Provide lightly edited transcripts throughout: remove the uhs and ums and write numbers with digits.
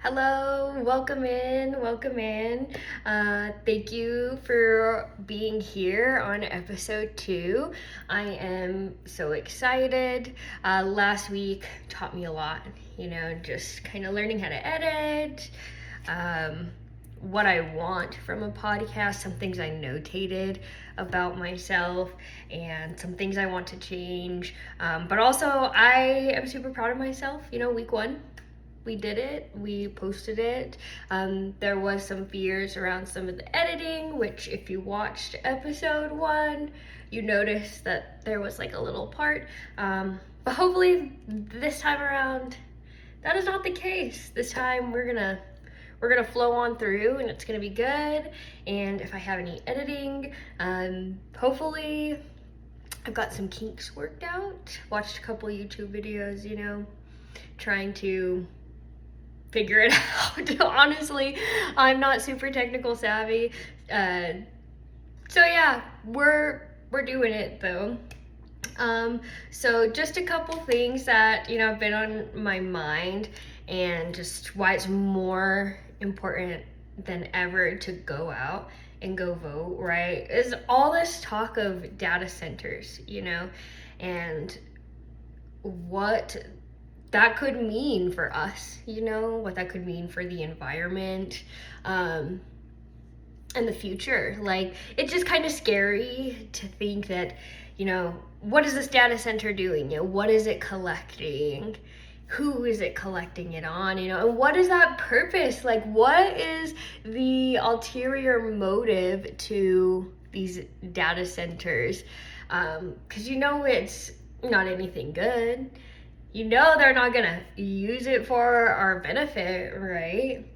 Hello, welcome in, welcome in. Thank you for being here on episode 2. I am so excited. Last week taught me a lot, just kind of learning how to edit, what I want from a podcast, some things I notated about myself, and some things I want to change. But also, I am super proud of myself. Week 1. We did it, we posted it. There was some fears around some of the editing, which if you watched episode 1, you noticed that there was like a little part. But hopefully this time around, that is not the case. This time we're gonna flow on through and it's gonna be good. And if I have any editing, hopefully I've got some kinks worked out. Watched a couple YouTube videos, trying to figure it out. Honestly, I'm not super technical savvy. So yeah, we're doing it though. So just a couple things that, have been on my mind and just why it's more important than ever to go out and go vote, right? Is all this talk of data centers, and what that could mean for us, what that could mean for the environment, and the future. Like, it's just kind of scary to think that, what is this data center doing? What is it collecting? Who is it collecting it on? And what is that purpose? Like, what is the ulterior motive to these data centers? Because it's not anything good. They're not gonna use it for our benefit, right?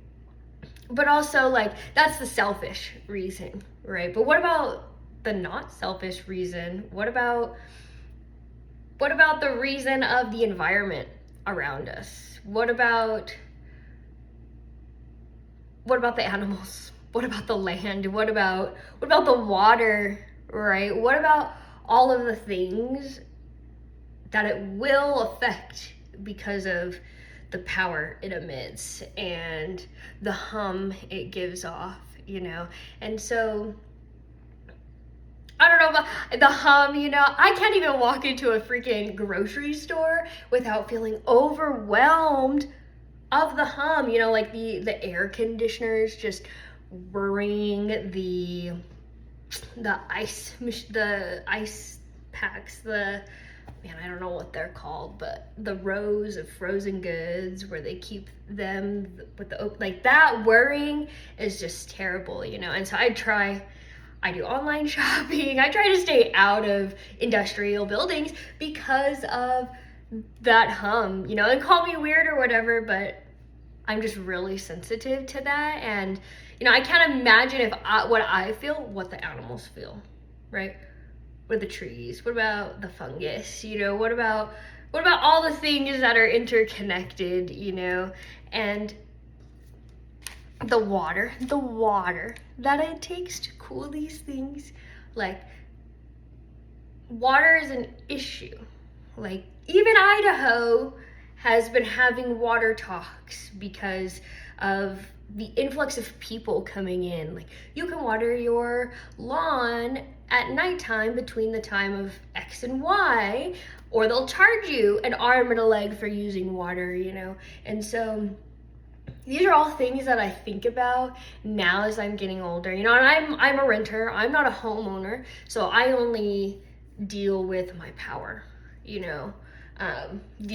But also, that's the selfish reason, right? But what about the not selfish reason? What about the reason of the environment around us? What about the animals? What about the land? What about the water, right? What about all of the things that it will affect because of the power it emits and the hum it gives off, And so, I don't know about the hum, I can't even walk into a freaking grocery store without feeling overwhelmed of the hum, like the air conditioners just whirring, the ice packs, I don't know what they're called, but the rows of frozen goods where they keep them with that whirring is just terrible, And so I do online shopping. I try to stay out of industrial buildings because of that hum, and call me weird or whatever, but I'm just really sensitive to that. And, I can't imagine what I feel, what the animals feel, right? With the trees, what about the fungus, what about all the things that are interconnected, and the water that it takes to cool these things. Like, water is an issue. Like, even Idaho has been having water talks because of the influx of people coming in. Like, you can water your lawn at nighttime between the time of X and Y, or they'll charge you an arm and a leg for using water, And so these are all things that I think about now as I'm getting older, and I'm a renter. I'm not a homeowner, so I only deal with my power, the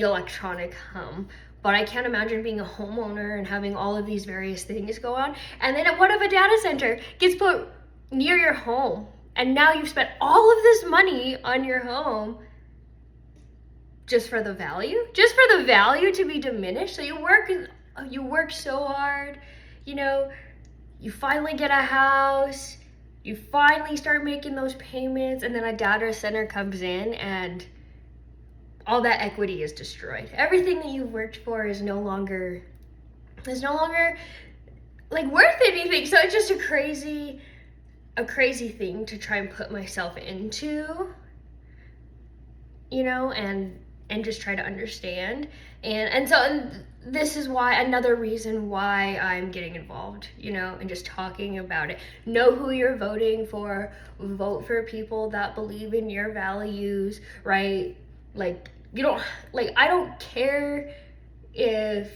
electronic hum. But I can't imagine being a homeowner and having all of these various things go on. And then what if a data center gets put near your home? And now you've spent all of this money on your home just for the value? Just for the value to be diminished? So you work so hard, you finally get a house, you finally start making those payments, and then a data center comes in and all that equity is destroyed. Everything that you've worked for is no longer like worth anything. So it's just a crazy thing to try and put myself into, and and just try to understand. And this is why, another reason why I'm getting involved, and just talking about it. Know who you're voting for. Vote for people that believe in your values, right? Like, I don't care if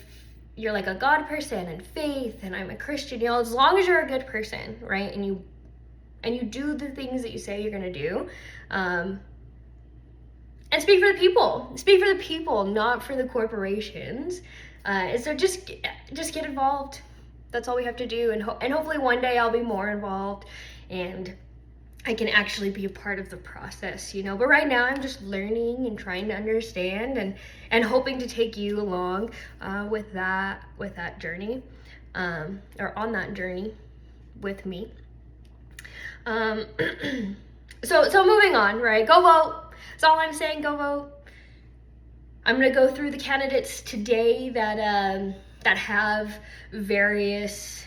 you're like a God person and faith and I'm a Christian, as long as you're a good person, right? And you do the things that you say you're gonna do. And speak for the people. Speak for the people, not for the corporations. So just get involved. That's all we have to do. And hopefully one day I'll be more involved and I can actually be a part of the process, But right now I'm just learning and trying to understand and hoping to take you along with that journey, or on that journey with me. So moving on, right? Go vote. That's all I'm saying. Go vote. I'm gonna go through the candidates today that have various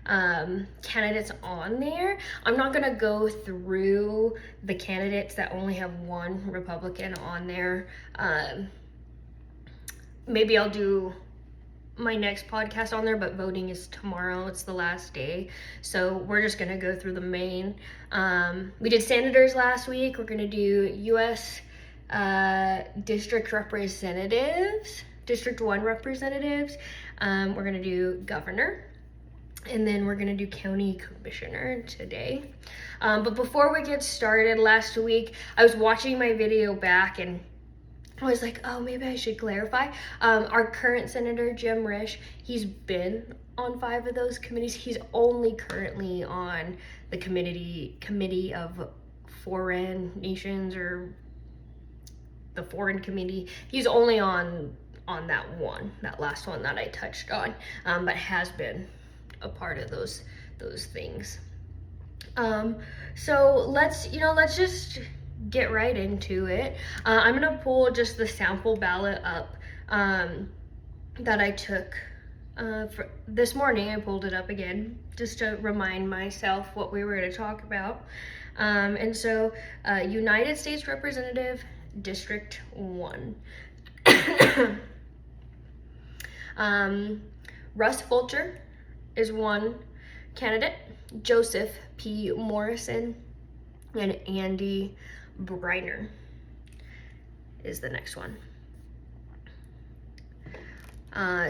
candidates on there. I'm not gonna go through the candidates that only have one Republican on there. Maybe I'll do my next podcast on there, but voting is tomorrow. It's the last day, so we're just gonna go through the main. We did senators last week. We're gonna do U.S. District representatives, District 1 representatives. We're gonna do governor, and then we're gonna do county commissioner today. But before we get started, last week I was watching my video back and I was like, oh, maybe I should clarify. Our current Senator, Jim Risch, he's been on 5 of those committees. He's only currently on the committee of foreign nations, or the foreign committee. He's only on that last one that I touched on, but has been a part of those things. So let's just get right into it. I'm gonna pull just the sample ballot up that I took for this morning. I pulled it up again just to remind myself what we were going to talk about. And so United States Representative, District 1. Russ Fulcher is one candidate. Joseph P. Morrison and Andy Briner is the next one.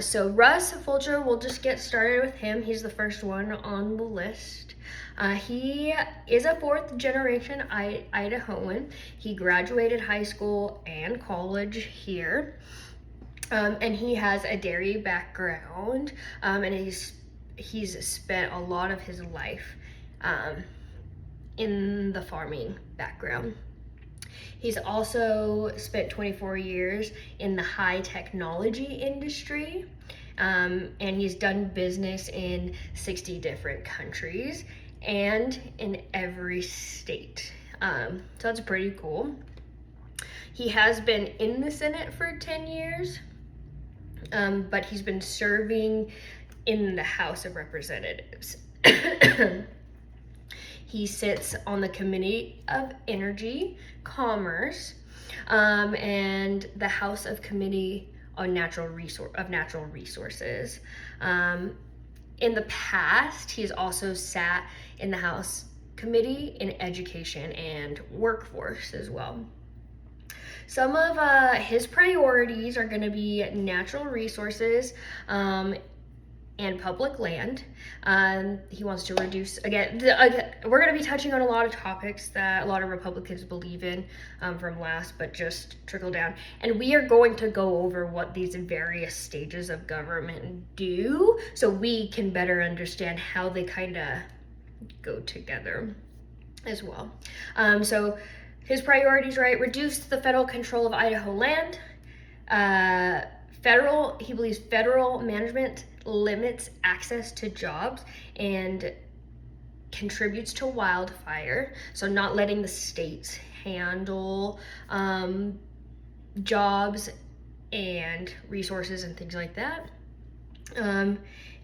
So Russ Fulcher, we'll just get started with him. He's the first one on the list. He is a 4th generation Idahoan. He graduated high school and college here. And he has a dairy background, and he's spent a lot of his life in the farming background. He's also spent 24 years in the high technology industry, and he's done business in 60 different countries and in every state. So that's pretty cool. He has been in the Senate for 10 years, but he's been serving in the House of Representatives. He sits on the Committee of Energy, Commerce, and the House of Committee on Natural Resources. In the past, he's also sat in the House Committee in Education and Workforce as well. Some of his priorities are going to be natural resources, and public land. He wants to reduce, again, we're going to be touching on a lot of topics that a lot of Republicans believe in from last, but just trickle down. And we are going to go over what these various stages of government do, so we can better understand how they kind of go together as well. So his priorities, right? Reduce the federal control of Idaho land. He believes federal management limits access to jobs and contributes to wildfire. So not letting the states handle jobs and resources and things like that.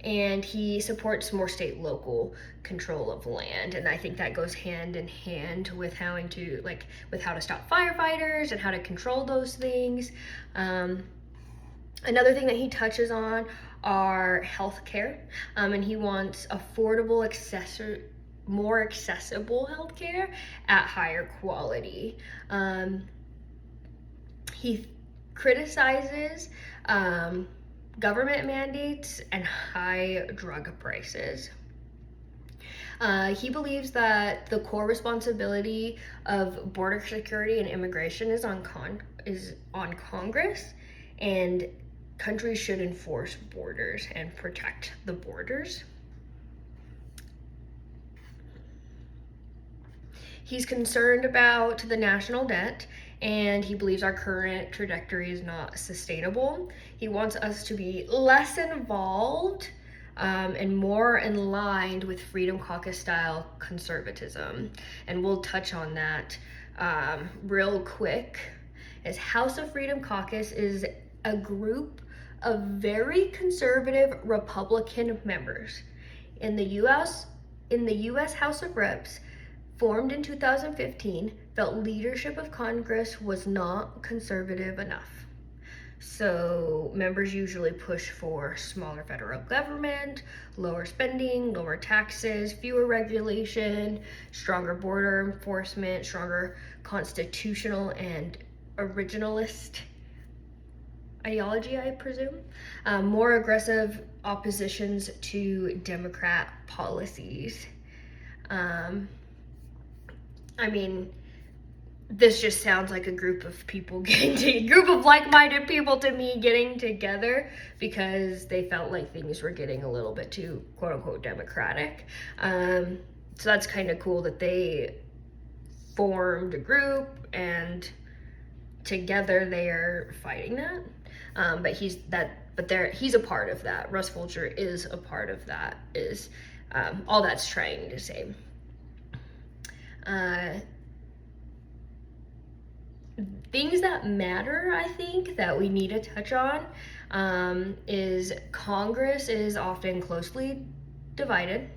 and he supports more state local control of land, and I think that goes hand in hand with how to stop firefighters and how to control those things. Another thing that he touches on are healthcare, and he wants affordable, more accessible healthcare at higher quality. He criticizes government mandates and high drug prices. He believes that the core responsibility of border security and immigration is on Congress, and countries should enforce borders and protect the borders. He's concerned about the national debt, and he believes our current trajectory is not sustainable. He wants us to be less involved and more in line with Freedom Caucus style conservatism. And we'll touch on that real quick. As House of Freedom Caucus is a group of very conservative Republican members in the U.S. House of Reps, formed in 2015, felt leadership of Congress was not conservative enough. So members usually push for smaller federal government, lower spending, lower taxes, fewer regulation, stronger border enforcement, stronger constitutional and originalist ideology, I presume, more aggressive oppositions to Democrat policies. This just sounds like a group of like-minded people to me getting together because they felt like things were getting a little bit too quote-unquote democratic. So that's kind of cool that they formed a group and together they are fighting that. But he's a part of that. Russ Fulcher is a part of that, is all that's trying to say. Things that matter, I think, that we need to touch on is Congress is often closely divided.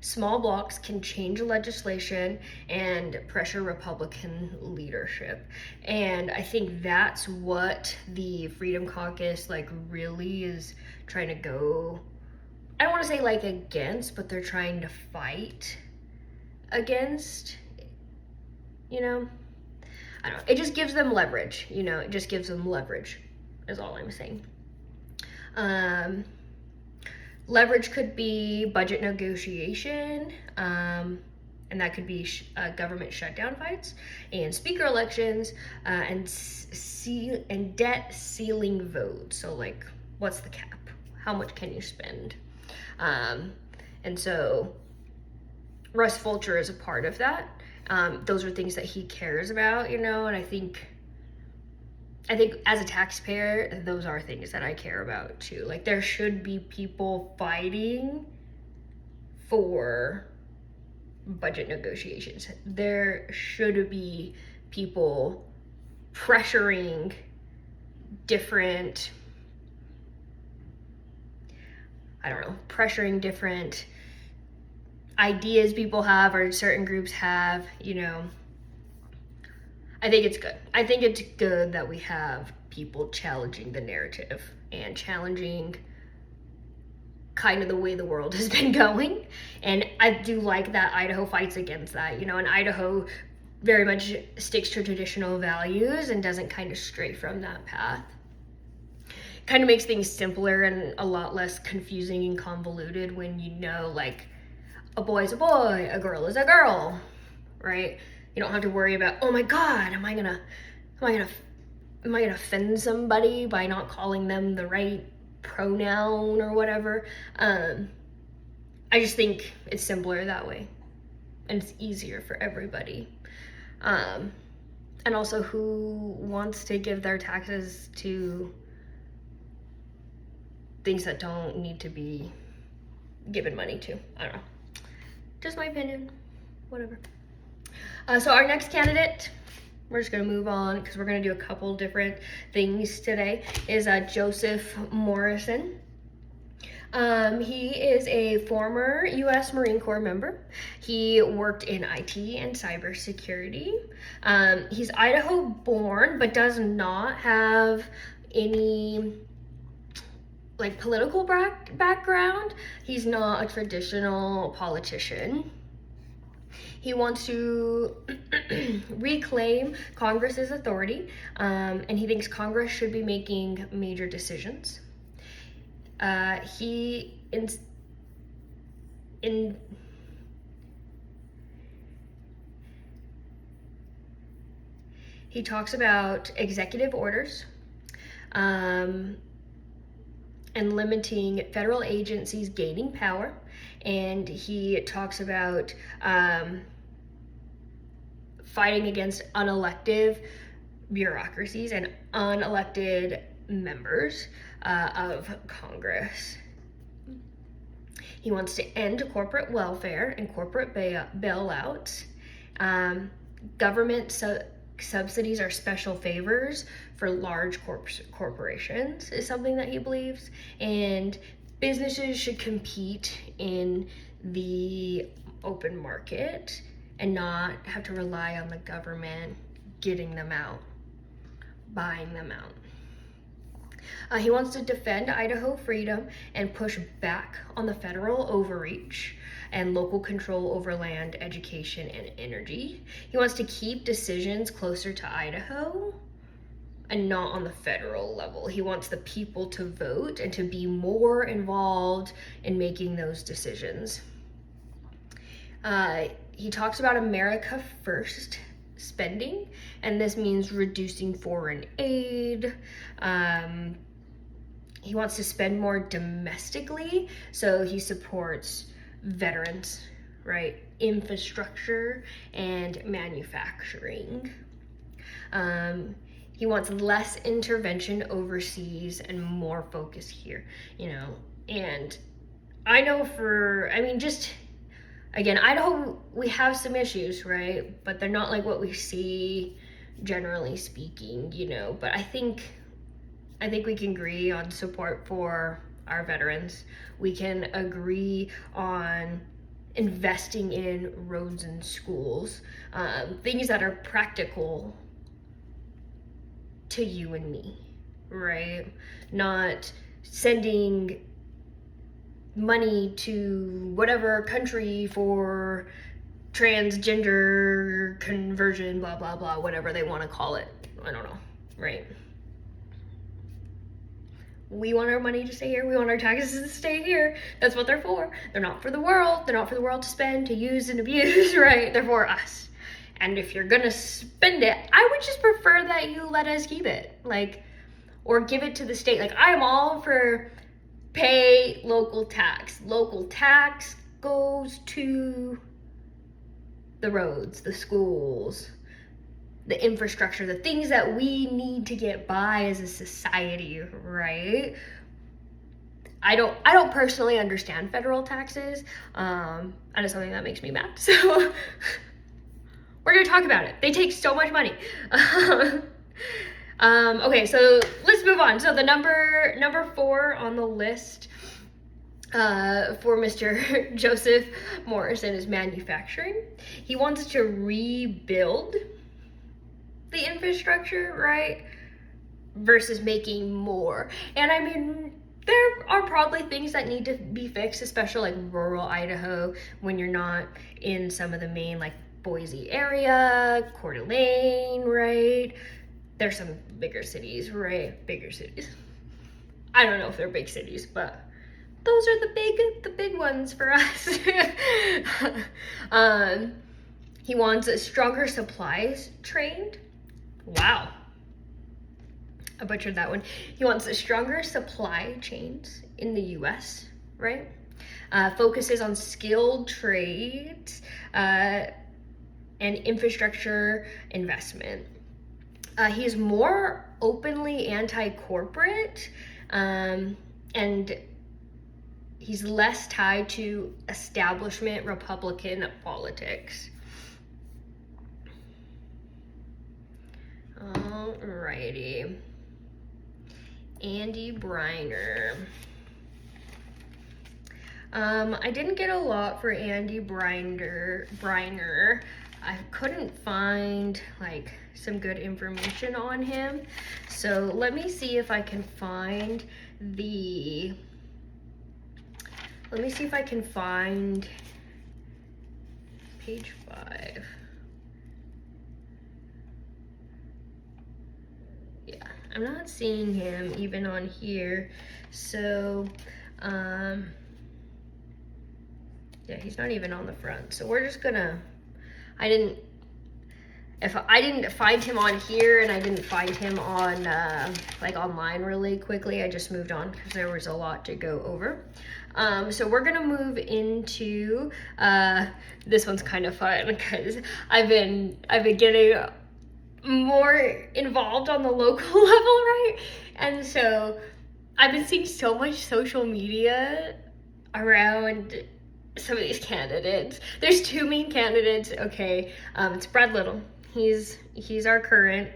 Small blocks can change legislation and pressure Republican leadership. And I think that's what the Freedom Caucus really is trying to go, I don't want to say against, but they're trying to fight against, I don't know. It just gives them leverage, it just gives them leverage is all I'm saying. Leverage could be budget negotiation, and that could be government shutdown fights and speaker elections, and debt ceiling votes. So what's the cap? How much can you spend? And so Russ Fulcher is a part of that. Those are things that he cares about, and I think as a taxpayer, those are things that I care about too. There should be people fighting for budget negotiations. There should be people pressuring different ideas people have or certain groups have, I think it's good. I think it's good that we have people challenging the narrative and challenging kind of the way the world has been going. And I do like that Idaho fights against that, and Idaho very much sticks to traditional values and doesn't kind of stray from that path. Kind of makes things simpler and a lot less confusing and convoluted when a boy is a boy, a girl is a girl, right? You don't have to worry about, oh my God, am I gonna offend somebody by not calling them the right pronoun or whatever? I just think it's simpler that way, and it's easier for everybody. And also, who wants to give their taxes to things that don't need to be given money to? I don't know. Just my opinion. Whatever. So our next candidate, we're just going to move on because we're going to do a couple different things today, is Joseph Morrison. He is a former U.S. Marine Corps member. He worked in IT and cybersecurity. He's Idaho born, but does not have any like political background. He's not a traditional politician. He wants to reclaim Congress's authority, and he thinks Congress should be making major decisions. He talks about executive orders, and limiting federal agencies gaining power, and he talks about fighting against unelected bureaucracies and unelected members of Congress. He wants to end corporate welfare and corporate bailouts. Government subsidies are special favors for large corporations is something that he believes, and businesses should compete in the open market and not have to rely on the government getting them out, buying them out. He wants to defend Idaho freedom and push back on the federal overreach and local control over land, education, and energy. He wants to keep decisions closer to Idaho and not on the federal level. He wants the people to vote and to be more involved in making those decisions. He talks about America First spending, and this means reducing foreign aid. He wants to spend more domestically, so he supports veterans, right? Infrastructure and manufacturing. He wants less intervention overseas and more focus here, and I know again, Idaho, we have some issues, right? But they're not like what we see generally speaking, but I think we can agree on support for our veterans. We can agree on investing in roads and schools, things that are practical to you and me, right? Not sending money to whatever country for transgender conversion, blah, blah, blah, whatever they want to call it. I don't know, right? We want our money to stay here. We want our taxes to stay here. That's what they're for. They're not for the world. They're not for the world to spend, to use, and abuse, right? They're for us. And if you're gonna spend it, I would just prefer that you let us keep it, or give it to the state. I'm all for pay local tax. Local tax goes to the roads, the schools, the infrastructure, the things that we need to get by as a society, right? I don't personally understand federal taxes. And it's something that makes me mad. So we're gonna talk about it. They take so much money. Okay, so let's move on. So the number 4 on the list for Mr. Joseph Morrison is manufacturing. He wants to rebuild the infrastructure, right? Versus making more. And there are probably things that need to be fixed, especially rural Idaho, when you're not in some of the main Boise area, Coeur d'Alene, right? There's some bigger cities, right? Bigger cities. I don't know if they're big cities, but those are the big ones for us. He wants a stronger supplies trained. Wow. I butchered that one. He wants a stronger supply chains in the US, right? Focuses on skilled trades and infrastructure investment. He's more openly anti-corporate, and he's less tied to establishment Republican politics. Alrighty. Andy Briner. I didn't get a lot for Andy Briner. I couldn't find like some good information on him. So let me see if I can find page 5. Yeah, I'm not seeing him even on here. So, yeah, he's not even on the front. So we're just gonna, if I didn't find him on here and I didn't find him on like online really quickly, I just moved on because there was a lot to go over. So we're gonna move into this one's kind of fun because I've been getting more involved on the local level, right? And so I've been seeing so much social media around some of these candidates. There's 2 main candidates. Okay, it's Brad Little. He's our current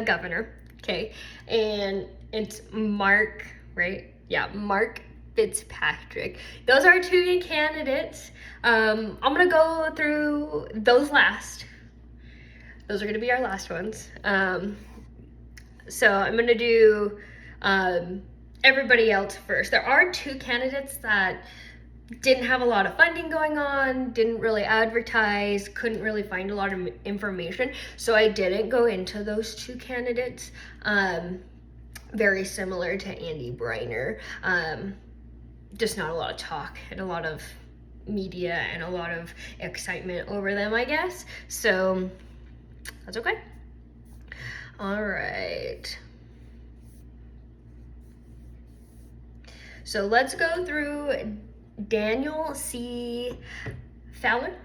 governor. Okay, and it's Mark, right? Yeah, Mark Fitzpatrick. Those are 2 main candidates. I'm gonna go through those last. Those are gonna be our last ones. So I'm gonna do everybody else first. There are 2 candidates that didn't have a lot of funding going on, didn't really advertise, couldn't really find a lot of information. So I didn't go into those 2 candidates. Very similar to Andy Briner. Just not a lot of talk and a lot of media and a lot of excitement over them, I guess. So that's okay. All right. So let's go through Daniel C. Fowler.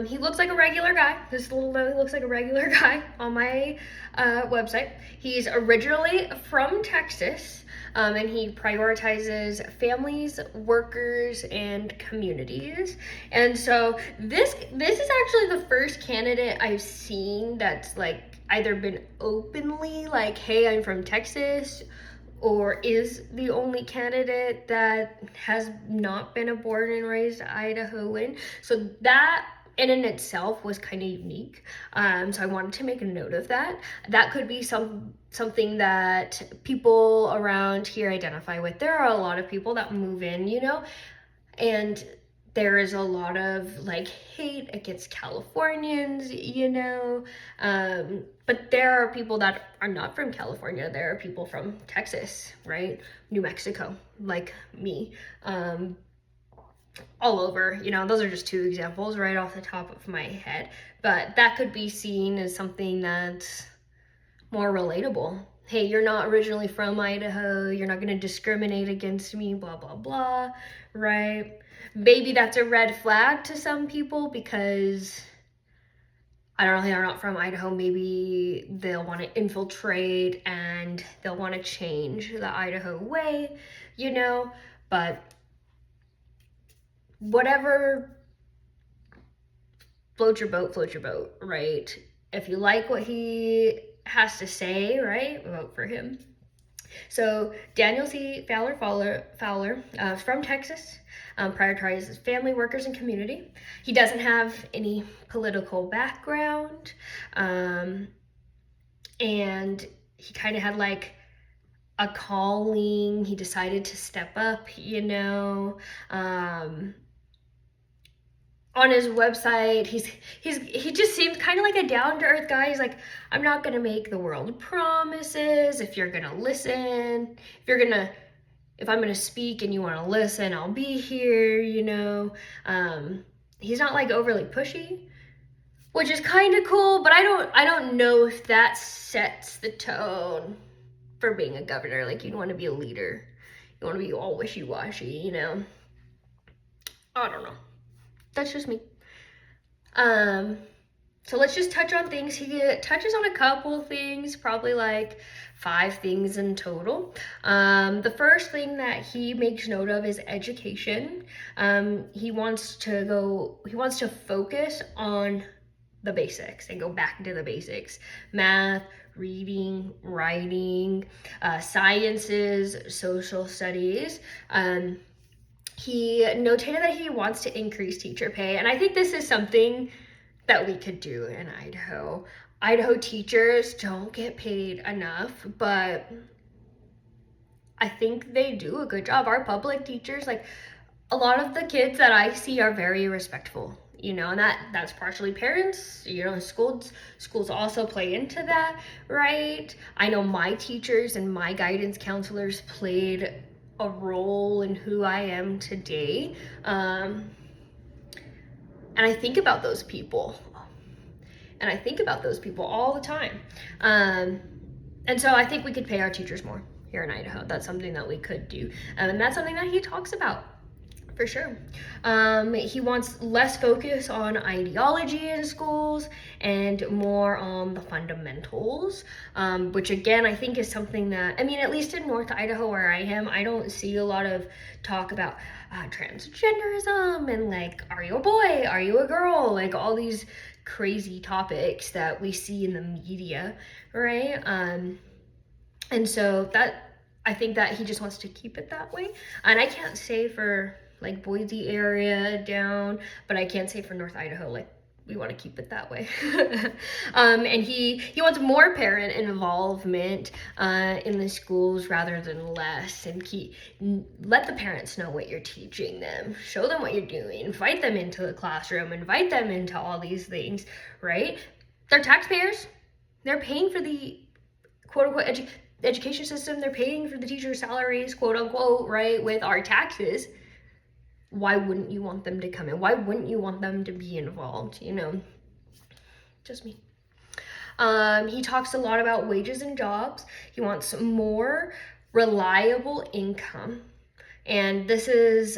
He looks like a regular guy. This little Lily looks like a regular guy on my website. He's originally from Texas, and he prioritizes families, workers, and communities. And so this is actually the first candidate I've seen that's like either been openly like, hey, I'm from Texas, or is the only candidate that has not been a born and raised Idahoan. So that in itself was kind of unique. So I wanted to make a note of that. That could be something that people around here identify with. There are a lot of people that move in, you know, and there is a lot of like hate against Californians, you know, but there are people that are not from California. There are people from Texas, right? New Mexico, like me, all over, you know. Those are just 2 examples right off the top of my head, but that could be seen as something that's more relatable. Hey, you're not originally from Idaho, you're not gonna discriminate against me, blah, blah, blah, right? Maybe that's a red flag to some people because, I don't know, they're not from Idaho. Maybe they'll want to infiltrate and they'll want to change the Idaho way, you know, but whatever floats your boat, right? If you like what he has to say, right, vote for him. So Daniel C. Fowler from Texas, prioritizes family, workers, and community. He doesn't have any political background, and he kind of had like a calling. He decided to step up, you know. On his website, he just seems kind of like a down-to-earth guy. He's like, I'm not gonna make the world promises. If you're gonna listen, if I'm gonna speak and you want to listen, I'll be here, you know. He's not like overly pushy, which is kind of cool, but I don't know if that sets the tone for being a governor. Like, you want to be a leader, you want to be all wishy-washy, you know. I don't know. That's just me. So let's just touch on things. He touches on a couple things, probably like 5 things in total. The first thing that he makes note of is education. He wants to focus on the basics and go back to the basics: math, reading, writing, sciences, social studies. He notated that he wants to increase teacher pay, and I think this is something that we could do in Idaho. Idaho teachers don't get paid enough, but I think they do a good job. Our public teachers, like, a lot of the kids that I see are very respectful, you know, and that's partially parents, you know, schools also play into that, right? I know my teachers and my guidance counselors played a role in who I am today. And I think about those people. And I think about those people all the time. And so I think we could pay our teachers more here in Idaho. That's something that we could do. And that's something that he talks about, for sure. He wants less focus on ideology in schools and more on the fundamentals, which again, I think is something that, I mean, at least in North Idaho where I am, I don't see a lot of talk about transgenderism and like, are you a boy? Are you a girl? Like all these crazy topics that we see in the media, right? And so that, I think that he just wants to keep it that way. And I can't say for like Boise area down, but I can say for North Idaho, like we want to keep it that way. And he wants more parent involvement in the schools rather than less, and let the parents know what you're teaching them, show them what you're doing, invite them into the classroom, invite them into all these things, right? They're taxpayers. They're paying for the quote unquote education system. They're paying for the teachers' salaries, quote unquote, right, with our taxes. Why wouldn't you want them to come in? Why wouldn't you want them to be involved? You know, just me. He talks a lot about wages and jobs. He wants more reliable income. And this is,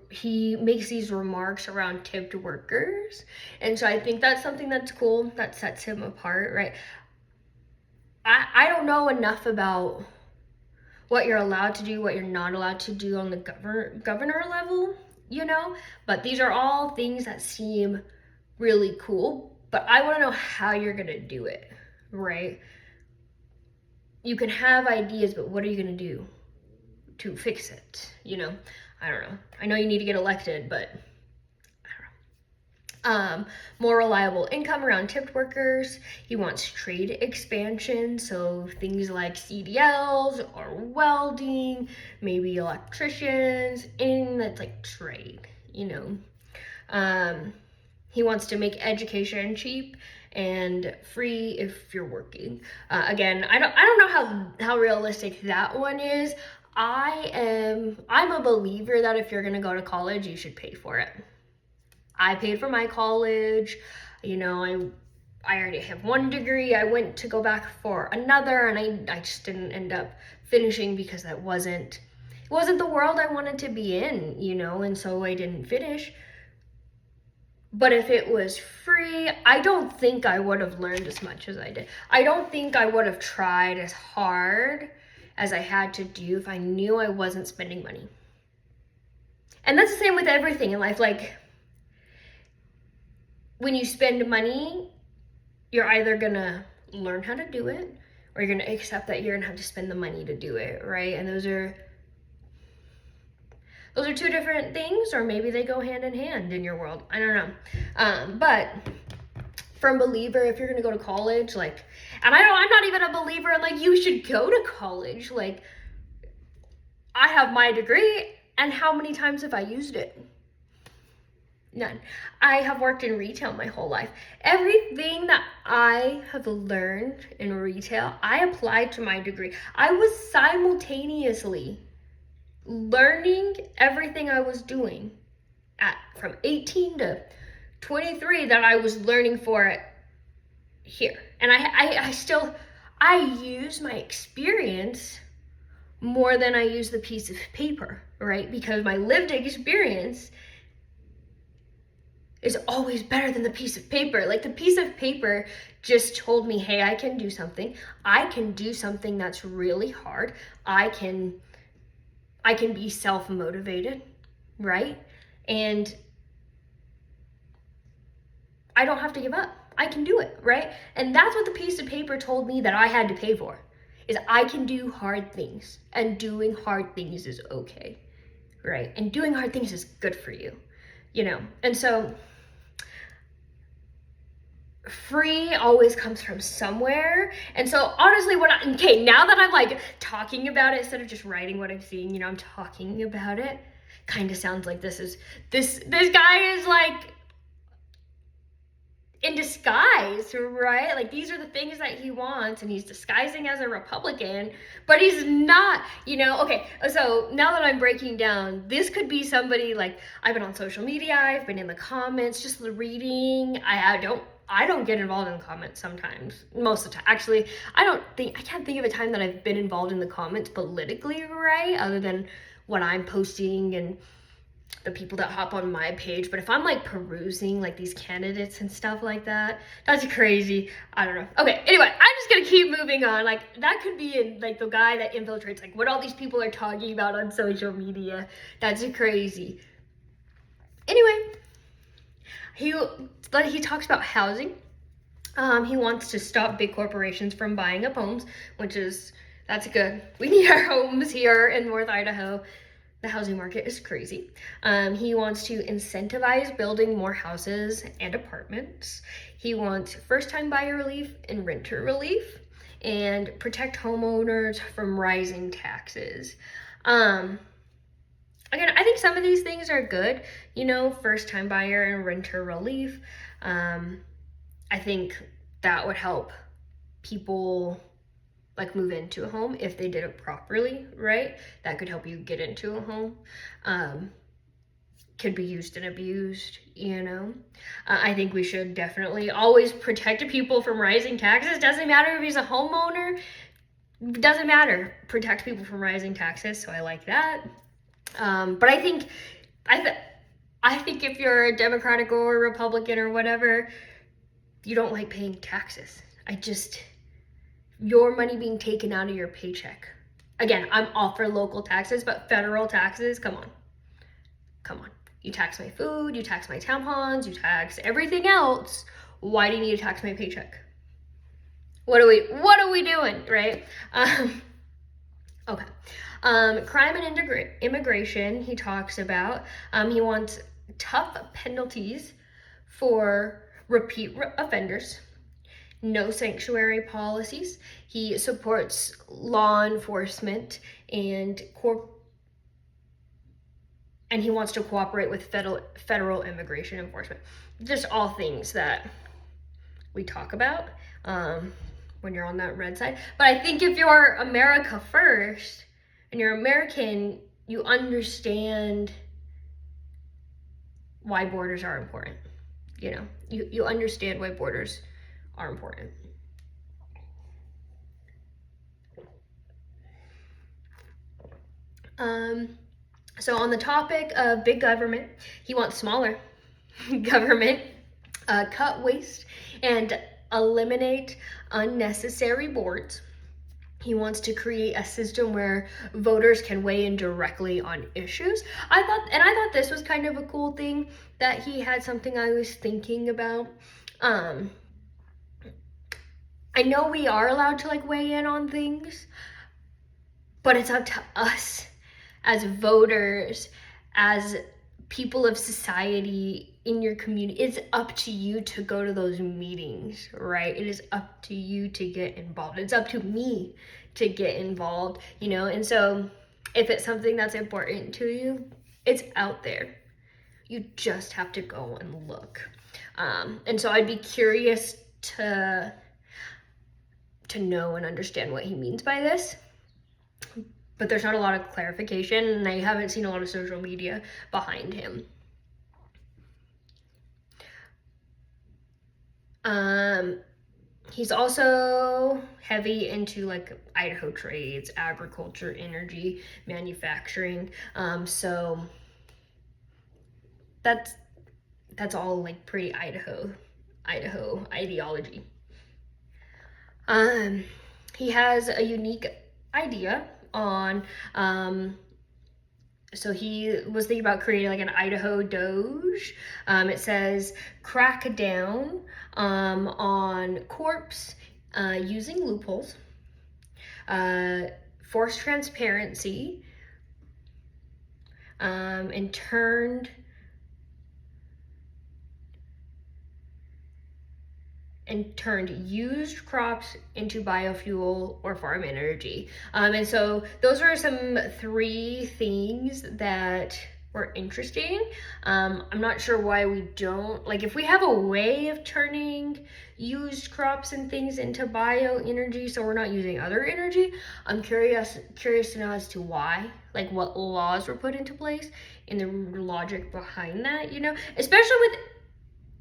he makes these remarks around tipped workers. And so I think that's something that's cool, that sets him apart, right? I don't know enough about what you're allowed to do, what you're not allowed to do on the governor level, you know, but these are all things that seem really cool, but I want to know how you're going to do it, right? You can have ideas, but what are you going to do to fix it? You know, I don't know. I know you need to get elected, but more reliable income around tipped workers. He wants trade expansion, so things like CDLs or welding, maybe electricians, anything that's like trade, you know. He wants to make education cheap and free if you're working. Again, I don't know how realistic that one is. I'm a believer that if you're gonna go to college, you should pay for it. I paid for my college, you know, I already have one degree. I went to go back for another, and I just didn't end up finishing because it wasn't the world I wanted to be in, you know, and so I didn't finish. But if it was free, I don't think I would have learned as much as I did. I don't think I would have tried as hard as I had to do if I knew I wasn't spending money. And that's the same with everything in life. Like, when you spend money, you're either gonna learn how to do it, or you're gonna accept that you're gonna have to spend the money to do it, right? And those are two different things, or maybe they go hand in hand in your world. I don't know. But firm believer, if you're gonna go to college, like, and I'm not even a believer in like you should go to college. Like, I have my degree, and how many times have I used it? None. I have worked in retail my whole life. Everything that I have learned in retail, I applied to my degree. I was simultaneously learning everything I was doing from 18 to 23 that I was learning for it here. And I use my experience more than I use the piece of paper, right? Because my lived experience is always better than the piece of paper. Like, the piece of paper just told me, hey, I can do something. I can do something that's really hard. I can be self-motivated, right? And I don't have to give up. I can do it, right? And that's what the piece of paper told me that I had to pay for, is I can do hard things, and doing hard things is okay, right? And doing hard things is good for you, you know? And so free always comes from somewhere. And so honestly, now that I'm like talking about it instead of just writing what I'm seeing, you know, I'm talking about it, kind of sounds like this guy is like in disguise, right? Like, these are the things that he wants, and he's disguising as a Republican, but he's not, you know? Okay, so now that I'm breaking down, this could be somebody like, I've been on social media, I've been in the comments, just reading. I don't get involved in the comments sometimes, most of the time. Actually, I can't think of a time that I've been involved in the comments politically, right? Other than what I'm posting and the people that hop on my page. But if I'm like perusing like these candidates and stuff like that, that's crazy. I don't know. Okay, anyway, I'm just gonna keep moving on. Like, that could be in like the guy that infiltrates like what all these people are talking about on social media. That's crazy. Anyway, he talks about housing. He wants to stop big corporations from buying up homes, that's good. We need our homes here in North Idaho. The housing market is crazy. He wants to incentivize building more houses and apartments. He wants first-time buyer relief and renter relief, and protect homeowners from rising taxes. Again, I think some of these things are good, you know, first-time buyer and renter relief. I think that would help people like move into a home if they did it properly, right? That could help you get into a home. Could be used and abused, you know? I think we should definitely always protect people from rising taxes. Doesn't matter if he's a homeowner, doesn't matter. Protect people from rising taxes, so I like that. But I think if you're a Democratic or a Republican or whatever, you don't like paying taxes. Your money being taken out of your paycheck. Again, I'm all for local taxes, but federal taxes, come on. You tax my food, you tax my tampons, you tax everything else. Why do you need to tax my paycheck? What are we doing, right? Okay. Crime and immigration, he talks about. He wants tough penalties for repeat offenders. No sanctuary policies. He supports law enforcement and he wants to cooperate with federal immigration enforcement. Just all things that we talk about when you're on that red side. But I think if you're America first and you're American, you understand why borders are important. You know, you understand why borders are important. So on the topic of big government, he wants smaller government, cut waste, and eliminate unnecessary boards. He wants to create a system where voters can weigh in directly on issues. I thought this was kind of a cool thing, that he had something I was thinking about. I know we are allowed to like weigh in on things, but it's up to us as voters, as people of society in your community. It's up to you to go to those meetings, right? It is up to you to get involved. It's up to me to get involved, you know? And so if it's something that's important to you, it's out there. You just have to go and look. And so I'd be curious to know and understand what he means by this. But there's not a lot of clarification, and I haven't seen a lot of social media behind him. He's also heavy into like Idaho trades, agriculture, energy, manufacturing. So that's all like pretty Idaho ideology. He has a unique idea on So he was thinking about creating like an Idaho Doge. It says crack down on corpse using loopholes, force transparency, and turned used crops into biofuel or farm energy. And so those are some 3 things that were interesting. I'm not sure why we don't, like, if we have a way of turning used crops and things into bioenergy so we're not using other energy, I'm curious to know as to why, like what laws were put into place and the logic behind that, you know, especially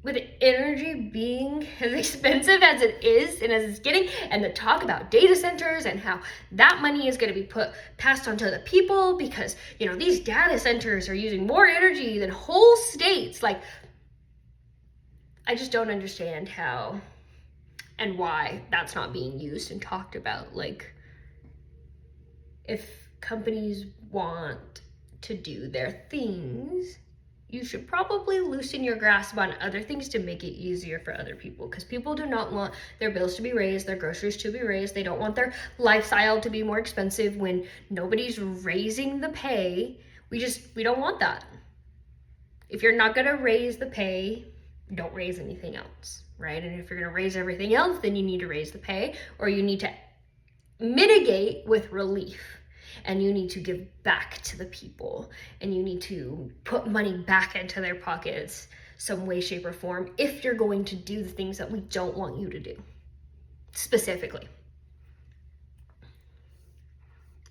with energy being as expensive as it is and as it's getting, and the talk about data centers and how that money is going to be passed on to the people because, you know, these data centers are using more energy than whole states. Like, I just don't understand how and why that's not being used and talked about. Like, if companies want to do their things, you should probably loosen your grasp on other things to make it easier for other people, because people do not want their bills to be raised, their groceries to be raised. They don't want their lifestyle to be more expensive when nobody's raising the pay. We don't want that. If you're not gonna raise the pay, don't raise anything else, right? And if you're gonna raise everything else, then you need to raise the pay, or you need to mitigate with relief. And you need to give back to the people, and you need to put money back into their pockets some way, shape, or form if you're going to do the things that we don't want you to do, specifically.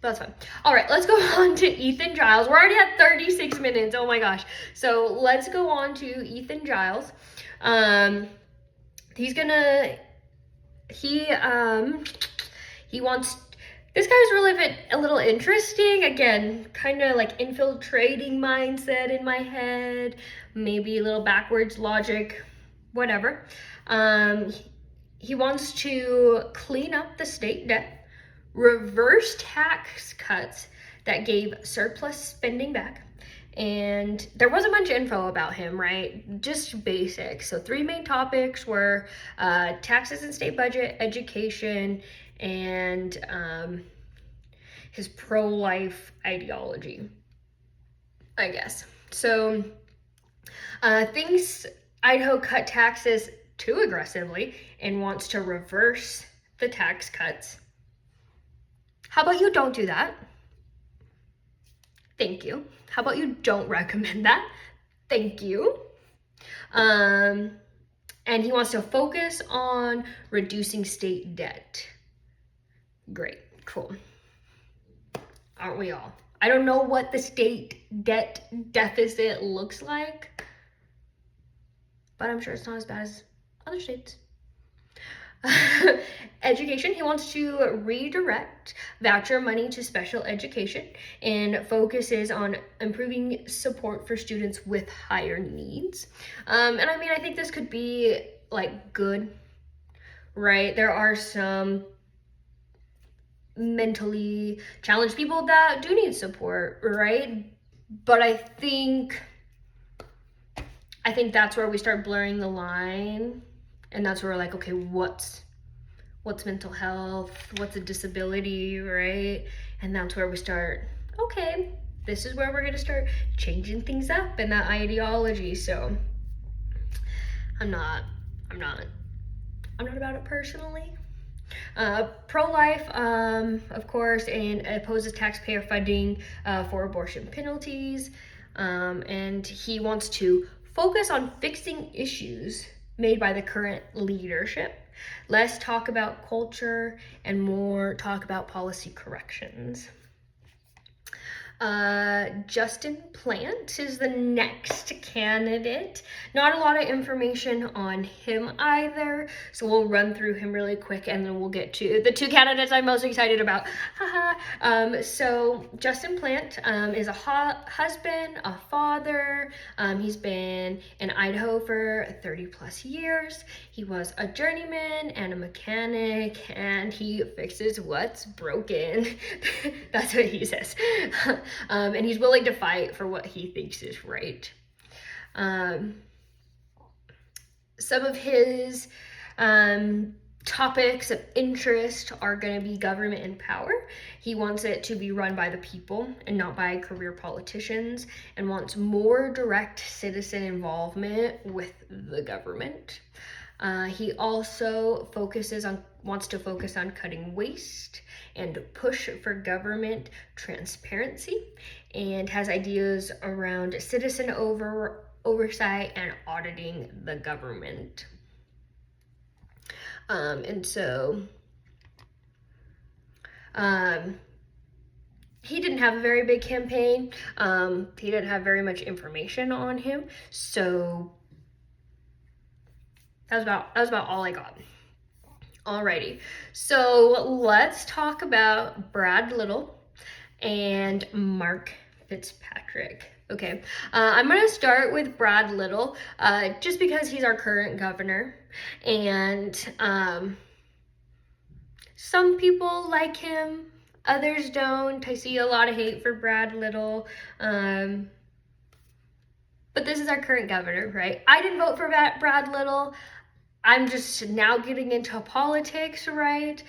That's fine. All right, let's go on to Ethan Giles. We're already at 36 minutes. Oh my gosh. So let's go on to Ethan Giles. He wants, this guy's really a little interesting. Again, kind of like infiltrating mindset in my head, maybe a little backwards logic, whatever. He wants to clean up the state debt, reverse tax cuts that gave surplus spending back. And there was a bunch of info about him, right? Just basics. So 3 main topics were taxes and state budget, education, and his pro-life ideology, I guess. So thinks Idaho cut taxes too aggressively and wants to reverse the tax cuts. How about you don't do that? Thank you. How about you don't recommend that? Thank you. And he wants to focus on reducing state debt. Great, cool. Aren't we all? I don't know what the state debt deficit looks like, but I'm sure it's not as bad as other states. Education, he wants to redirect voucher money to special education and focuses on improving support for students with higher needs. And I mean, I think this could be like good, right? There are some mentally challenged people that do need support, right? But I think that's where we start blurring the line, and that's where we're like, okay, what's mental health, what's a disability, right? And that's where we start, okay, this is where we're going to start changing things up in that ideology. So I'm not about it personally. Pro-life, of course, and opposes taxpayer funding for abortion penalties. And he wants to focus on fixing issues made by the current leadership. Less talk about culture and more talk about policy corrections. Justin Plant is the next candidate. Not a lot of information on him either, so we'll run through him really quick and then we'll get to the 2 candidates I'm most excited about. So Justin Plant is a husband, a father. He's been in Idaho for 30 plus years. He was a journeyman and a mechanic, and he fixes what's broken. That's what he says. and he's willing to fight for what he thinks is right. Some of his topics of interest are going to be government and power. He wants it to be run by the people and not by career politicians, and wants more direct citizen involvement with the government. He also wants to focus on cutting waste and push for government transparency, and has ideas around citizen oversight and auditing the government. He didn't have a very big campaign. He didn't have very much information on him, so that was about all I got. Alrighty, so let's talk about Brad Little and Mark Fitzpatrick. Okay, I'm gonna start with Brad Little, just because he's our current governor, and some people like him, others don't. I see a lot of hate for Brad Little, but this is our current governor, right? I didn't vote for Brad Little. I'm just now getting into politics, right?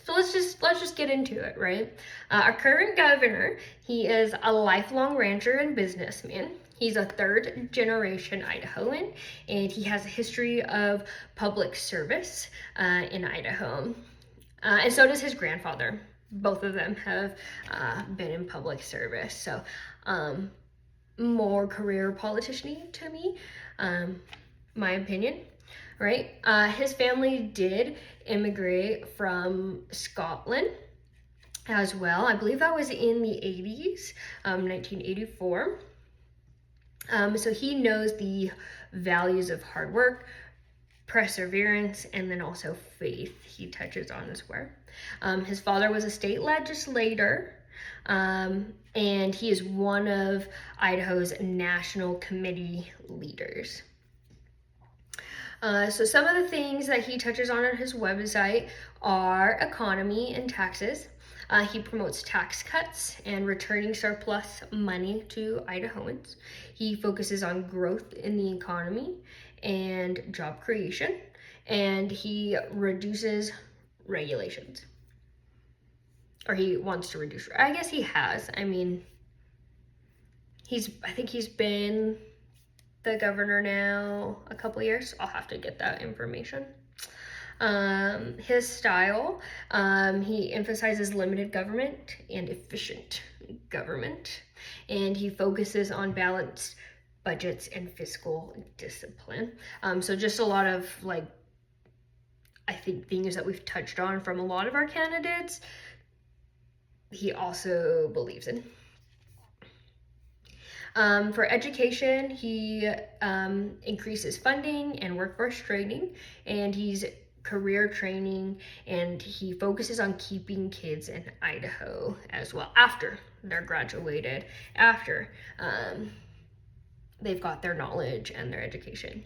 So let's just get into it, right? Our current governor, he is a lifelong rancher and businessman. He's a third generation Idahoan, and he has a history of public service in Idaho. And so does his grandfather. Both of them have been in public service. So more career politician-y to me, my opinion, right? His family did immigrate from Scotland as well. I believe that was in the 80s, 1984. So he knows the values of hard work, perseverance, and then also faith he touches on as well. His father was a state legislator, and he is one of Idaho's national committee leaders. So some of the things that he touches on his website are economy and taxes. He promotes tax cuts and returning surplus money to Idahoans. He focuses on growth in the economy and job creation, and he reduces regulations. Or he wants to reduce, I guess he has. I mean, I think he's been the governor now a couple years. I'll have to get that information. His style, he emphasizes limited government and efficient government, and he focuses on balanced budgets and fiscal discipline. So just a lot of, like, I think things that we've touched on from a lot of our candidates, he also believes in. For education, he increases funding and workforce training, and he's career training, and he focuses on keeping kids in Idaho as well after they're graduated, after they've got their knowledge and their education.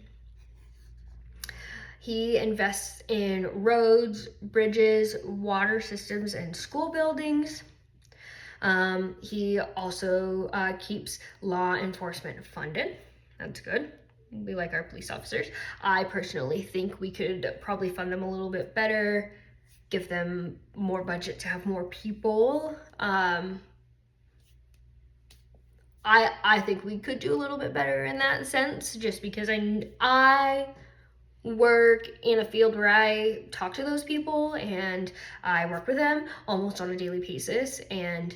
He invests in roads, bridges, water systems, and school buildings. He also keeps law enforcement funded. That's good. We like our police officers. I personally think we could probably fund them a little bit better, give them more budget to have more people. I think we could do a little bit better in that sense, just because I work in a field where I talk to those people and I work with them almost on a daily basis, and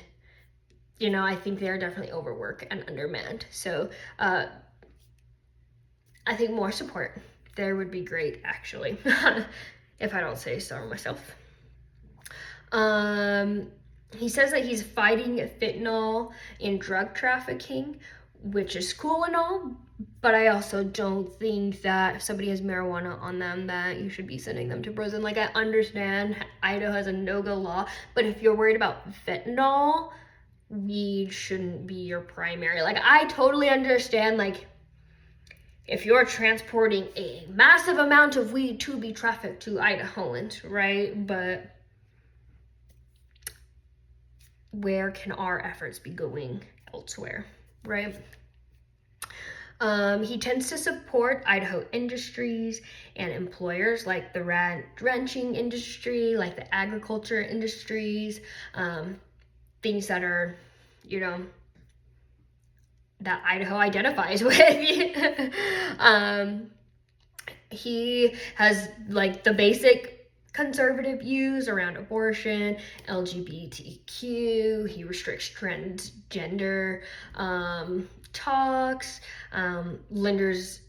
I think they're definitely overworked and undermanned. So I think more support there would be great, actually, if I don't say so myself. He says that he's fighting fentanyl and drug trafficking, which is cool and all, but I also don't think that if somebody has marijuana on them that you should be sending them to prison. Like, I understand Idaho has a no-go law, but if you're worried about fentanyl, weed shouldn't be your primary. Like, I totally understand, like, if you're transporting a massive amount of weed to be trafficked to Idahoans, right? But where can our efforts be going elsewhere, right? He tends to support Idaho industries and employers like the ranching industry, like the agriculture industries, things that are, that Idaho identifies with. He has like the basic conservative views around abortion, LGBTQ. He restricts transgender talks, limits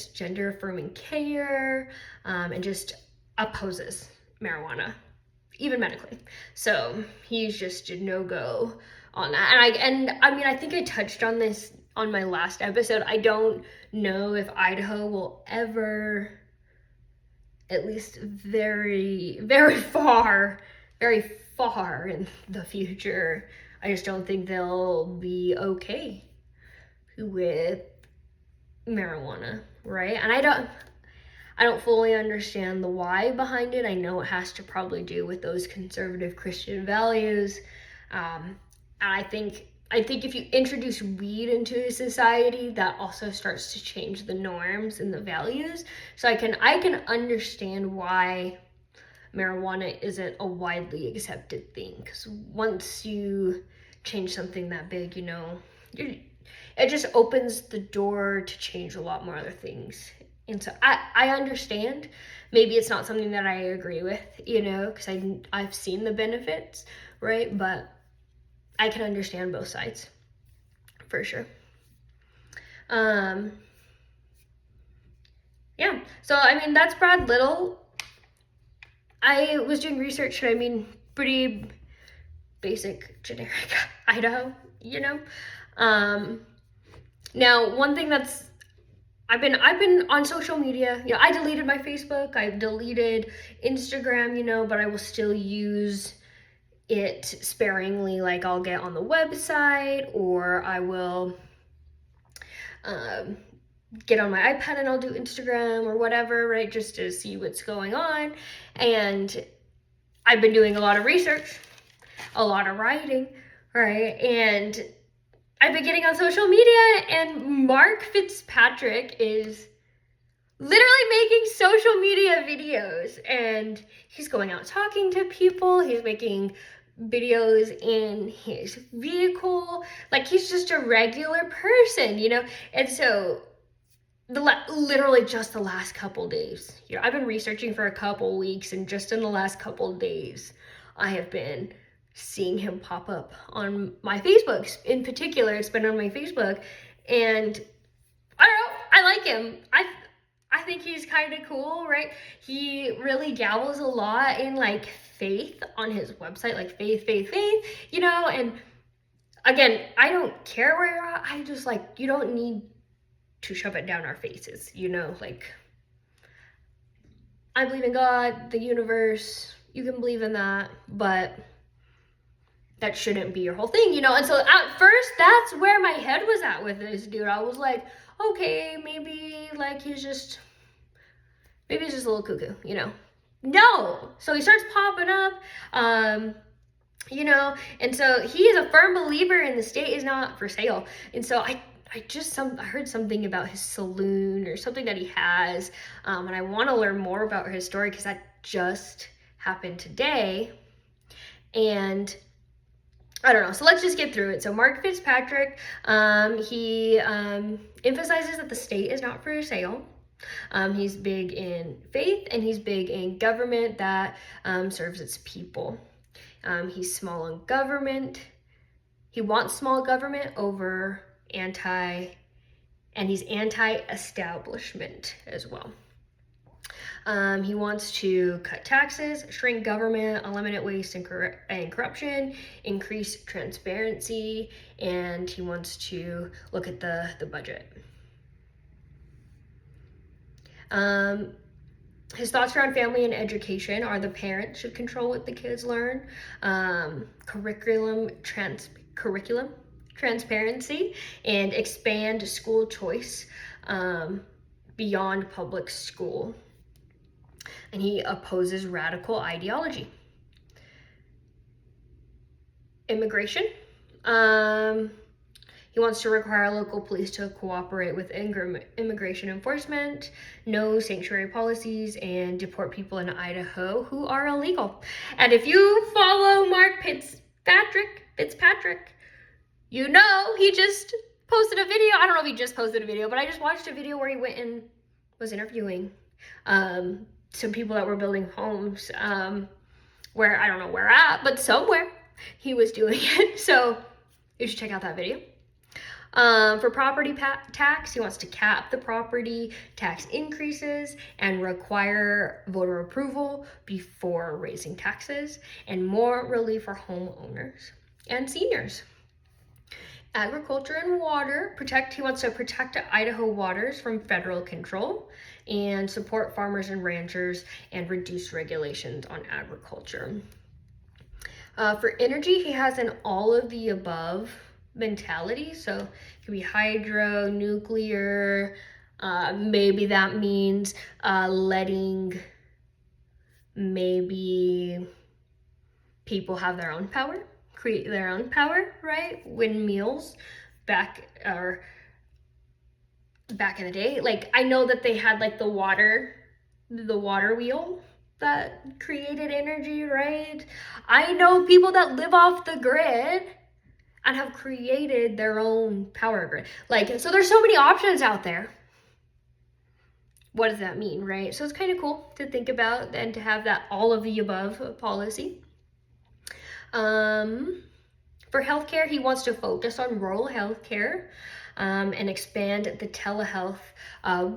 gender affirming care, and just opposes marijuana, even medically. So he's just a no-go on that. And I think I touched on this on my last episode. I don't know if Idaho will ever, at least very, very far in the future, I just don't think they'll be okay with marijuana, right? And I don't fully understand the why behind it. I know it has to probably do with those conservative Christian values. And I think if you introduce weed into a society, that also starts to change the norms and the values. So I can understand why marijuana isn't a widely accepted thing, because once you change something that big, it just opens the door to change a lot more other things. And so I understand. Maybe it's not something that I agree with, because I've seen the benefits, right? But I can understand both sides, for sure. Yeah, so that's Brad Little. I was doing research, pretty basic, generic Idaho, Now, one thing that's, I've been on social media, I deleted my Facebook, I deleted Instagram, but I will still use it sparingly. Like I'll get on the website, or I will get on my iPad and I'll do Instagram or whatever, right? Just to see what's going on. And I've been doing a lot of research, a lot of writing, right? And I've been getting on social media, and Mark Fitzpatrick is literally making social media videos, and he's going out talking to people. He's making videos in his vehicle, like he's just a regular person, And so literally just the last couple days, I've been researching for a couple weeks, and just in the last couple days, I have been seeing him pop up on my Facebook. In particular, it's been on my Facebook, and I don't know, I like him. I think he's kind of cool, right? He really dabbles a lot in like faith on his website, like faith, and again, I don't care where you're at. I just like, you don't need to shove it down our faces, like I believe in God, the universe, you can believe in that, but that shouldn't be your whole thing, And so at first, that's where my head was at with this dude. I was like, okay, maybe like he's just a little cuckoo, No. So he starts popping up, and so he is a firm believer in the state is not for sale. And so I heard something about his saloon or something that he has, and I want to learn more about his story because that just happened today. And I don't know. So let's just get through it. So Mark Fitzpatrick, he emphasizes that the state is not for sale. He's big in faith, and he's big in government that serves its people. He's small on government. He wants small government over and he's anti-establishment as well. He wants to cut taxes, shrink government, eliminate waste and corruption, increase transparency, and he wants to look at the budget. His thoughts around family and education are the parents should control what the kids learn, curriculum transparency, and expand school choice beyond public school. And he opposes radical ideology. immigration. He wants to require local police to cooperate with immigration enforcement, no sanctuary policies, and deport people in Idaho who are illegal. And if you follow Mark Fitzpatrick, you know he just posted a video. I don't know if he just posted a video, but I just watched a video where he went and was interviewing some people that were building homes, where I don't know where at, but somewhere he was doing it. So you should check out that video. For property tax, he wants to cap the property tax increases and require voter approval before raising taxes, and more relief for homeowners and seniors. Agriculture and water, he wants to protect Idaho waters from federal control and support farmers and ranchers and reduce regulations on agriculture. For energy, he has an all of the above mentality. So it could be hydro, nuclear, maybe that means letting maybe people have their own power, create their own power, right? Windmills back in the day. Like, I know that they had like the water wheel that created energy, right? I know people that live off the grid and have created their own power grid. Like, so there's so many options out there. What does that mean, right? So it's kind of cool to think about and to have that all of the above policy. For healthcare, he wants to focus on rural healthcare and expand the telehealth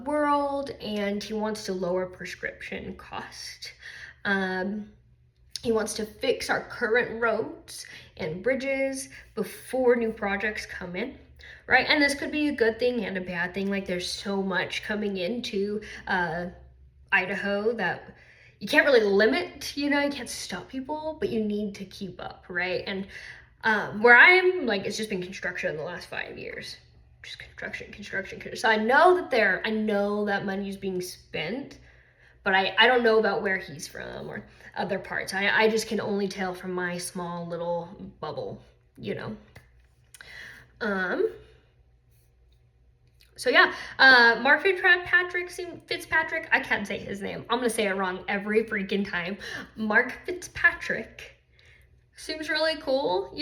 world, and he wants to lower prescription cost. He wants to fix our current roads and bridges before new projects come in, right? And this could be a good thing and a bad thing. Like, there's so much coming into Idaho that you can't really limit, you can't stop people, but you need to keep up, right? And where I'm, like, it's just been construction in the last 5 years. Just construction. So I know that money's being spent, but I don't know about where he's from or other parts. I just can only tell from my small little bubble, So yeah, Mark Fitzpatrick, I can't say his name. I'm gonna say it wrong every freaking time. Mark Fitzpatrick seems really cool,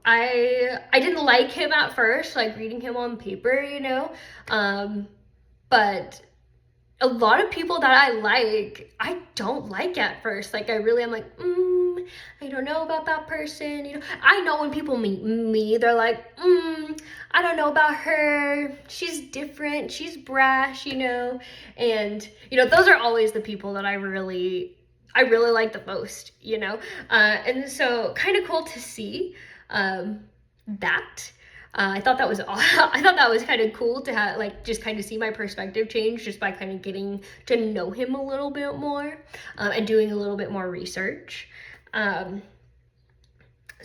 I didn't like him at first, like reading him on paper, but a lot of people that I don't like at first. Like, I'm like, I don't know about that person, I know when people meet me, they're like, I don't know about her, she's different, she's brash, and, those are always the people that I really like the most, and so kind of cool to see that. I thought that was kind of cool to have, like, just kind of see my perspective change just by kind of getting to know him a little bit more and doing a little bit more research. So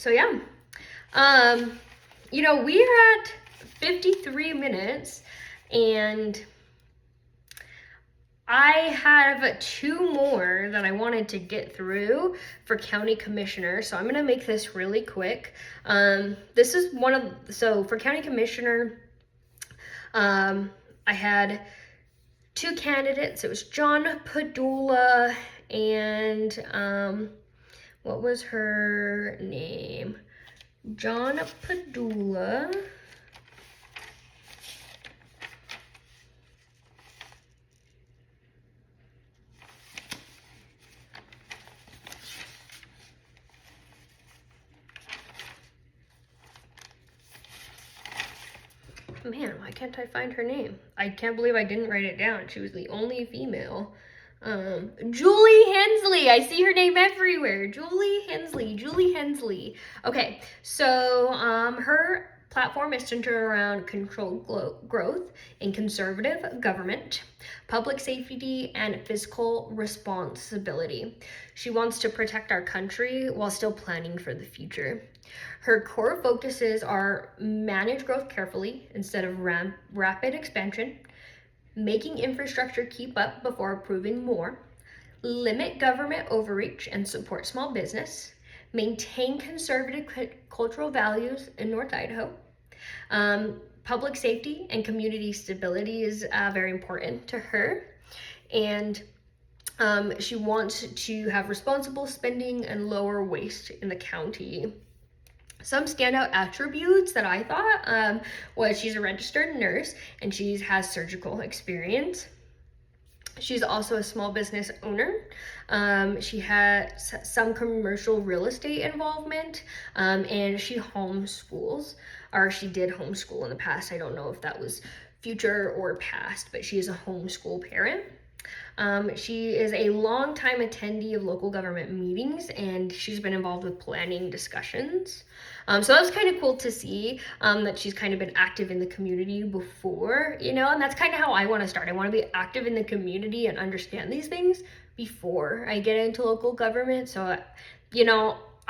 yeah, we are at 53 minutes and I have 2 more that I wanted to get through for County Commissioner, so I'm going to make this really quick. This is for County Commissioner, I had 2 candidates. It was John Padula and, what was her name? John Padula. Man, why can't I find her name? I can't believe I didn't write it down. She was the only female. Julie Hensley. I see her name everywhere. Julie Hensley. Okay, so her platform is centered around controlled growth and conservative government, public safety, and fiscal responsibility. She wants to protect our country while still planning for the future. Her core focuses are manage growth carefully instead of rapid expansion, making infrastructure keep up before approving more, limit government overreach and support small business, maintain conservative cultural values in North Idaho. Public safety and community stability is very important to her. And she wants to have responsible spending and lower waste in the county. Some standout attributes that I thought was she's a registered nurse and she has surgical experience. She's also a small business owner. She has some commercial real estate involvement, and she homeschools, or she did homeschool in the past. I don't know if that was future or past, but she is a homeschool parent. She is a longtime attendee of local government meetings, and she's been involved with planning discussions. So that was kind of cool to see that she's kind of been active in the community before, and that's kind of how I want to start. I want to be active in the community and understand these things before I get into local government. So,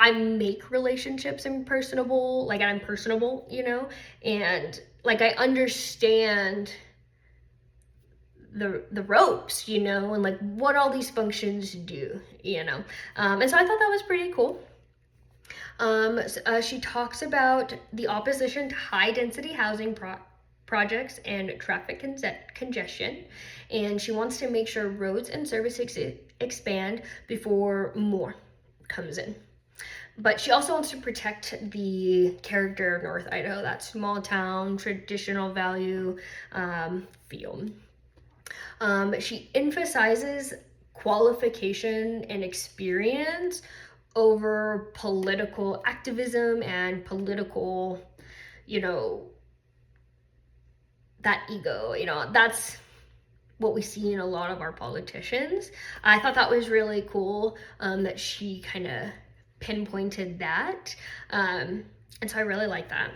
I make relationships and I'm personable, and I understand the ropes, and what all these functions do, and so I thought that was pretty cool. She talks about the opposition to high density housing projects and traffic congestion, and she wants to make sure roads and services expand before more comes in. But she also wants to protect the character of North Idaho, that small town, traditional value feel. She emphasizes qualification and experience over political activism and political, that ego, that's what we see in a lot of our politicians. I thought that was really cool that she kind of pinpointed that. And so I really like that.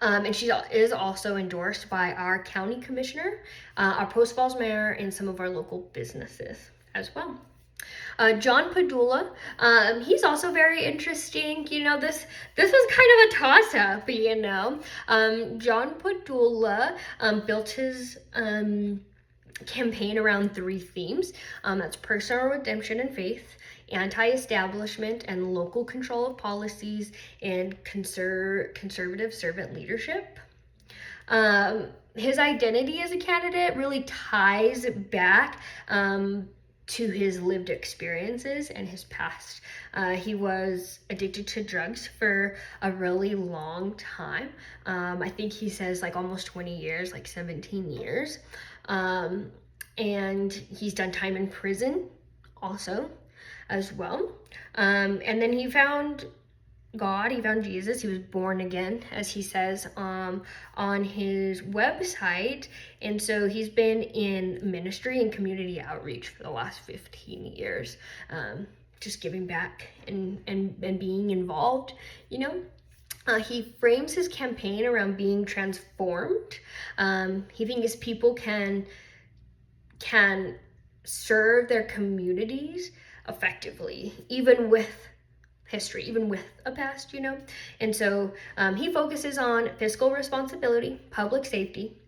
And she is also endorsed by our county commissioner, our Post Falls mayor, and some of our local businesses as well. John Padula, he's also very interesting. This was kind of a toss-up, John Padula built his campaign around 3 themes. That's personal redemption and faith, anti-establishment and local control of policies, and conservative servant leadership. His identity as a candidate really ties back to his lived experiences and his past. He was addicted to drugs for a really long time. I think he says almost 20 years, 17 years. And he's done time in prison also as well. And then he found God, he found Jesus, he was born again, as he says on his website. And so he's been in ministry and community outreach for the last 15 years, just giving back and being involved, He frames his campaign around being transformed. He thinks people can serve their communities effectively, even with history, even with a past, And so he focuses on fiscal responsibility, public safety,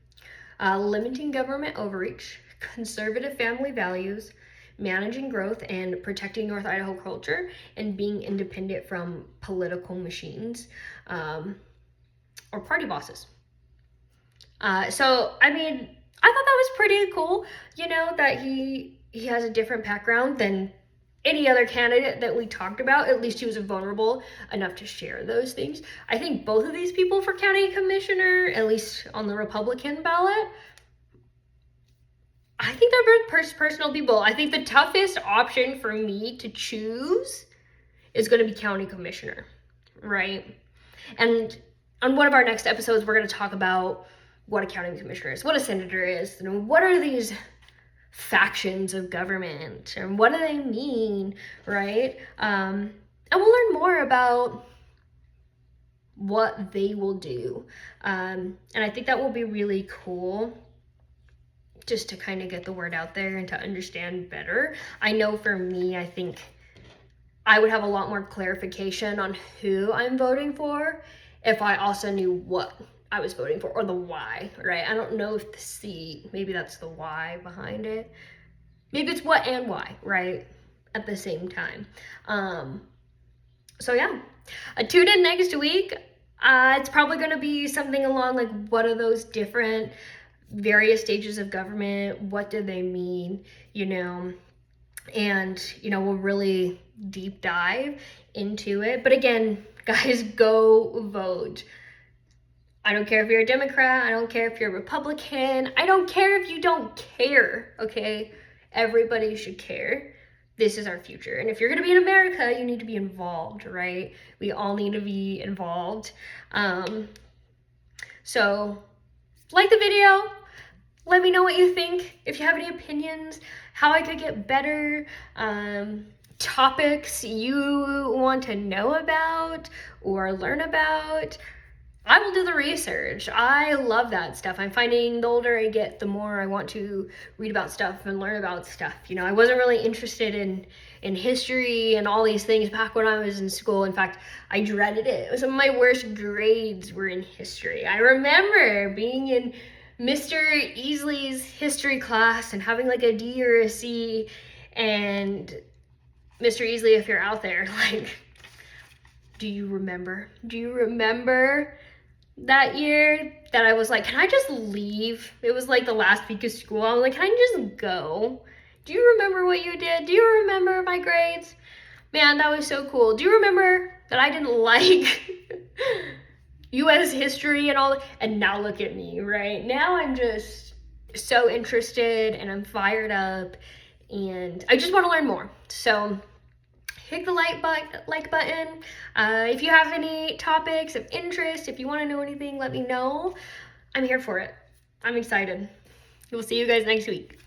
limiting government overreach, conservative family values, managing growth, and protecting North Idaho culture, and being independent from political machines or party bosses. So, I thought that was pretty cool, that he has a different background than any other candidate that we talked about. At least he was vulnerable enough to share those things. I think both of these people for county commissioner, at least on the Republican ballot, I think they're both personal people. I think the toughest option for me to choose is going to be county commissioner, right? And on one of our next episodes, we're going to talk about what a county commissioner is, what a senator is, what are these factions of government and what do they mean, right? And we'll learn more about what they will do. And I think that will be really cool, just to kind of get the word out there and to understand better. I know for me, I think I would have a lot more clarification on who I'm voting for if I also knew what I was voting for, or the why, right? I don't know if the C, maybe that's the why behind it. Maybe it's what and why, right? At the same time. So yeah, tune in next week. It's probably going to be something along like, what are those different various stages of government? What do they mean? And we'll really deep dive into it. But again, guys, go vote. I don't care if you're a Democrat. I don't care if you're a Republican. I don't care if you don't care, okay? Everybody should care. This is our future. And if you're going to be in America, you need to be involved, right? We all need to be involved. So, like the video. Let me know what you think. If you have any opinions, how I could get better, topics you want to know about or learn about. I will do the research. I love that stuff. I'm finding the older I get, the more I want to read about stuff and learn about stuff. I wasn't really interested in history and all these things back when I was in school. In fact, I dreaded it. Some of my worst grades were in history. I remember being in Mr. Easley's history class and having like a D or a C. And Mr. Easley, if you're out there, like, do you remember? Do you remember that year that I was like, can I just leave? It was like the last week of school. I was like, can I just go? Do you remember what you did? Do you remember my grades? Man, that was so cool. Do you remember that I didn't like US history and all? And now look at me, right? Now I'm just so interested and I'm fired up and I just want to learn more. So hit the like button. If you have any topics of interest, if you want to know anything, let me know. I'm here for it. I'm excited. We'll see you guys next week.